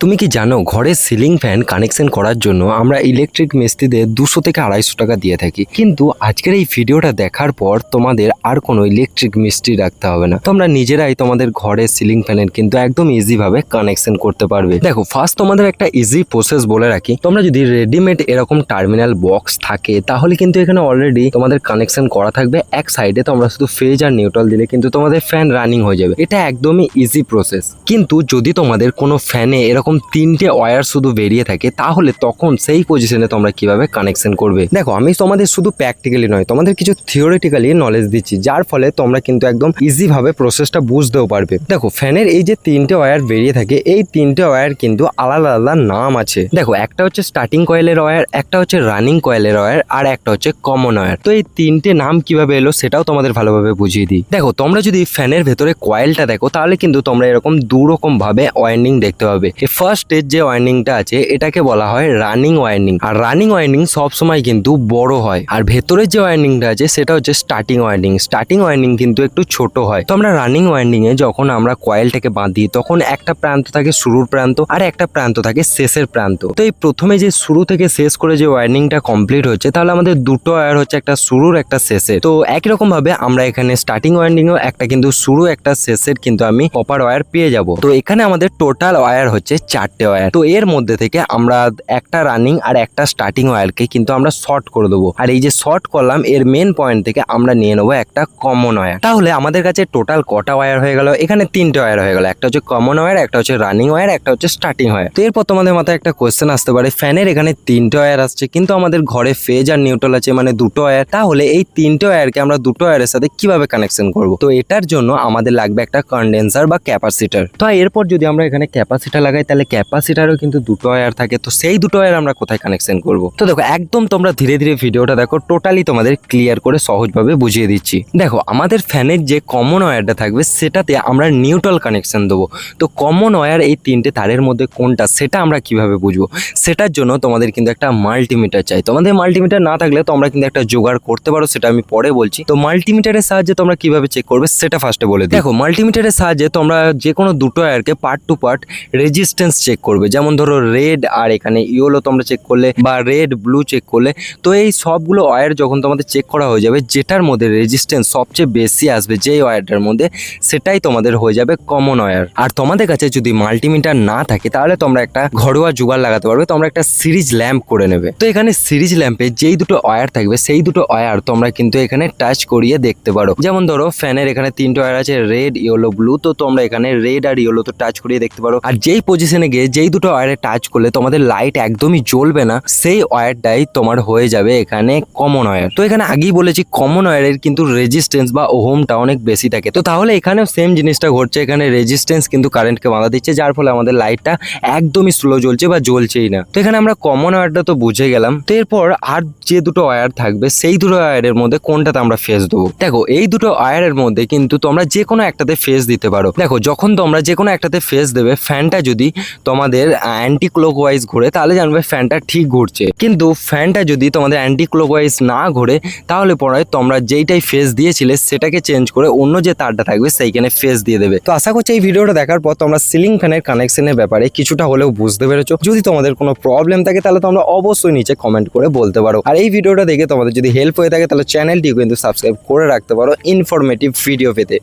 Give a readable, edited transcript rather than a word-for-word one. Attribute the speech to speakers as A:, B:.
A: তুমি কি জানো ঘরের সিলিং ফ্যান কানেকশন করার জন্য আমরা ইলেকট্রিক মিস্ত্রিদের 200 থেকে 250 টাকা দিয়ে থাকি, কিন্তু আজকের এই ভিডিওটা দেখার পর তোমাদের আর কোনো ইলেকট্রিক মিস্ত্রি রাখতে হবে না। তোমরা নিজেরাই তোমাদের ঘরের সিলিং ফ্যানের কিন্তু একদম ইজি ভাবে কানেকশন করতে পারবে। দেখো, ফার্স্ট তোমাদের একটা ইজি প্রসেস বলে রাখি। তোমরা যদি রেডিমেড এরকম টার্মিনাল বক্স থাকে তাহলে কিন্তু এখানে অলরেডি তোমাদের কানেকশন করা থাকবে। এক সাইডে তোমরা শুধু ফেজ আর নিউট্রাল দিলে কিন্তু তোমাদের ফ্যান রানিং হয়ে যাবে। এটা একদমই ইজি প্রসেস। কিন্তু যদি তোমাদের কোনো ফ্যানে এরকম 3টে ওয়্যার শুধু বেরিয়ে থাকে তাহলে তখন সেই পজিশনে তোমরা কিভাবে কানেকশন করবে। দেখো, আমি তোমাদের শুধু প্র্যাকটিক্যালি নয়, তোমাদের কিছু থিওরিটিক্যালি নলেজ দিচ্ছি, যার ফলে তোমরা কিন্তু একদম ইজি ভাবে প্রসেসটা বুঝতেও পারবে। দেখো, ফ্যানের এই যে 3টে ওয়্যার বেরিয়ে থাকে, এই 3টে ওয়্যার কিন্তু আলাদা আলাদা নাম আছে। দেখো, একটা হচ্ছে স্টার্টিং কয়েলের ওয়্যার, একটা হচ্ছে রানিং কয়েলের ওয়্যার, আর একটা হচ্ছে কমন ওয়্যার। তো এই 3টে নাম কিভাবে এলো সেটাও তোমাদের ভালোভাবে বুঝিয়ে দিই। দেখো, তোমরা যদি ফ্যানের ভেতরে কয়েলটা দেখো তাহলে কিন্তু তোমরা এরকম দুরকম ভাবে ওয়াইন্ডিং দেখতে পাবে। ফার্স্ট স্টেজ যে ওয়াইন্ডিংটা আছে এটাকে বলা হয় রানিং ওয়াইন্ডিং, আর রানিং ওয়াইন্ডিং সবসময় কিন্তু বড় হয়। আর ভেতরের যে ওয়াইন্ডিংটা আছে সেটা হচ্ছে স্টার্টিং ওয়াইন্ডিং। স্টার্টিং ওয়াইন্ডিং কিন্তু একটু ছোট হয়। তো আমরা রানিং ওয়াইন্ডিং এ যখন আমরা কয়েলটাকে বাঁধি তখন একটা প্রান্ত থাকে শুরুর প্রান্ত আর একটা প্রান্ত থাকে শেষের প্রান্ত। তো এই প্রথমে যে শুরু থেকে শেষ করে যে ওয়াইন্ডিংটা কমপ্লিট হচ্ছে তাহলে আমাদের দুটো ওয়্যার হচ্ছে, একটা শুরুর একটা শেষের। তো একই রকম ভাবে আমরা এখানে স্টার্টিং ওয়াইন্ডিং ও একটা কিন্তু শুরু একটা শেষের কিন্তু আমি কপার ওয়্যার পেয়ে যাব। তো এখানে আমাদের টোটাল ওয়্যার হচ্ছে 4টে ওয়্যার। তো এর মধ্যে থেকে আমরা একটা রানিং আর একটা স্টার্টিং ওয়্যারকে কিন্তু আমরা শর্ট করে দেবো। আর এই যে শর্ট করলাম এর মেন পয়েন্ট থেকে আমরা নিয়ে নেবো একটা কমন ওয়্যার। তাহলে আমাদের কাছে টোটাল কটা ওয়্যার হয়ে গেল? এখানে 3টে ওয়্যার হয়ে গেল। একটা হচ্ছে কমন ওয়্যার, একটা হচ্ছে রানিং ওয়্যার, একটা হচ্ছে স্টার্টিং ওয়্যার। তো এরপর তোমাদের মাথায় একটা কোয়েশ্চেন আসতে পারে, ফ্যানের এখানে 3টে ওয়্যার আসছে কিন্তু আমাদের ঘরে ফেজ আর নিউট্রাল আছে, মানে দুটো ওয়্যার। তাহলে এই 3টে ওয়্যারকে আমরা দুটো ওয়্যারের সাথে কিভাবে কানেকশন করব? তো এটার জন্য আমাদের লাগবে একটা কন্ডেন্সার বা ক্যাপাসিটর। তো এরপর যদি আমরা এখানে ক্যাপাসিটর লাগাই তাহলে ক্যাপাসিটরও কিন্তু দুটো ওয়্যার থাকে। তো সেই দুটো ওয়্যার আমরা কোথায় কানেকশন করব? তো দেখো, একদম তোমরা ধীরে ধীরে ভিডিওটা দেখো, টোটালি তোমাদের ক্লিয়ার করে সহজভাবে বুঝিয়ে দিচ্ছি। দেখো, আমাদের ফ্যানের যে কমন ওয়্যারটা থাকবে সেটাতে আমরা নিউট্রাল কানেকশন দেবো। তো কমন ওয়্যার এই 3টে তারের মধ্যে কোনটা সেটা আমরা কিভাবে বুঝবো? সেটার জন্য তোমাদের কিন্তু একটা মাল্টিমিটার চাই। তোমাদের মাল্টিমিটার না থাকলে তোমরা কিন্তু একটা জোগাড় করতে পারো, সেটা আমি পরে বলছি। তো মাল্টিমিটারের সাহায্যে তোমরা কিভাবে চেক করবে সেটা ফার্স্টে বলে দিই। দেখো, মাল্টিমিটারের সাহায্যে তোমরা যে কোনো দুটো ওয়্যারকে part to part resistance check করবে। যেমন ধরো রেড আর এখানে ইয়েলো তোমরা চেক করলে, বা রেড ব্লু চেক করলে। তো এই সবগুলো ওয়্যার যখন তোমাদের চেক করা হয়ে যাবে, যেটার মধ্যে রেজিস্ট্যান্স সবচেয়ে বেশি আসবে যেই ওয়্যারটার মধ্যে, সেটাই তোমাদের হয়ে যাবে কমন ওয়্যার। আর তোমাদের কাছে যদি মাল্টিমিটার না থাকে তাহলে তোমরা একটা ঘরোয়া জোগাড় লাগাতে পারবে। তোমরা একটা সিরিজ ল্যাম্প করে নেবে। তো এখানে সিরিজ ল্যাম্পে যেই দুটো ওয়্যার থাকবে সেই দুটো ওয়্যার তোমরা কিন্তু এখানে টাচ করিয়ে দেখতে পারো। যেমন ধরো ফ্যানের এখানে 3টে ওয়্যার আছে, রেড ইয়েলো ব্লু। তো তোমরা এখানে রেড আর ইয়েলো তো টাচ করিয়ে দেখতে পারো। আর যেই পজিশনে গিয়ে যেই দুটো ওয়্যারে টাচ করলে তোমাদের লাইট একদমই জ্বলবে না, সেই ওয়্যারটাই তোমার হয়ে যাবে এখানে কমন ওয়্যার। তো এখানে আগেই বলেছি কমন ওয়্যারের কিন্তু রেজিস্ট্যান্স বা ওহমটা অনেক বেশি থাকে। তো তাহলে এখানেও সেম জিনিসটা ঘটছে, এখানে রেজিস্ট্যান্স কিন্তু কারেন্টকে বাধা দিচ্ছে, যার ফলে আমাদের লাইটটা একদমই স্লো জ্বলছে বা জ্বলছেই না। তো এখানে আমরা কমন ওয়্যারটা তো বুঝে গেলাম। তো এরপর আর যে দুটো ওয়্যার থাকবে সেই দুটো ওয়্যারের মধ্যে কোনটাতে আমরা ফেজ দেবো? দেখো, এই দুটো ওয়্যারের মধ্যে কিন্তু তোমরা যে কোনো একটাতে ফেজ দিতে পারো। দেখো, যখন তোমরা যে কোনো একটাতে ফেজ দেবে, ফ্যানটা যদি তোমাদের অ্যান্টি ক্লকওয়াইজ ঘুরে তাহলে জানবে ফ্যানটা ঠিক ঘুরছে। কিন্তু ফ্যানটা যদি তোমাদের অ্যান্টি ক্লকওয়াইজ না ঘুরে তাহলে পরে তোমরা যেইটাই ফেজ দিয়েছিলে সেটাকে চেঞ্জ করে অন্য যে তারটা থাকবে সেইখানে ফেজ দিয়ে দেবে। তো আশা করছি এই ভিডিওটা দেখার পর তোমরা সিলিং ফ্যানের কানেকশনের ব্যাপারে কিছুটা হলেও বুঝতে পেরেছো। যদি তোমাদের কোনো প্রবলেম থাকে তাহলে তোমরা অবশ্যই নিচে কমেন্ট করে বলতে পারো। আর এই ভিডিওটা দেখে তোমাদের যদি হেল্প হয়ে থাকে তাহলে চ্যানেলটিও কিন্তু সাবস্ক্রাইব করে রাখতে পারো ইনফরমেটিভ ভিডিও পেতে।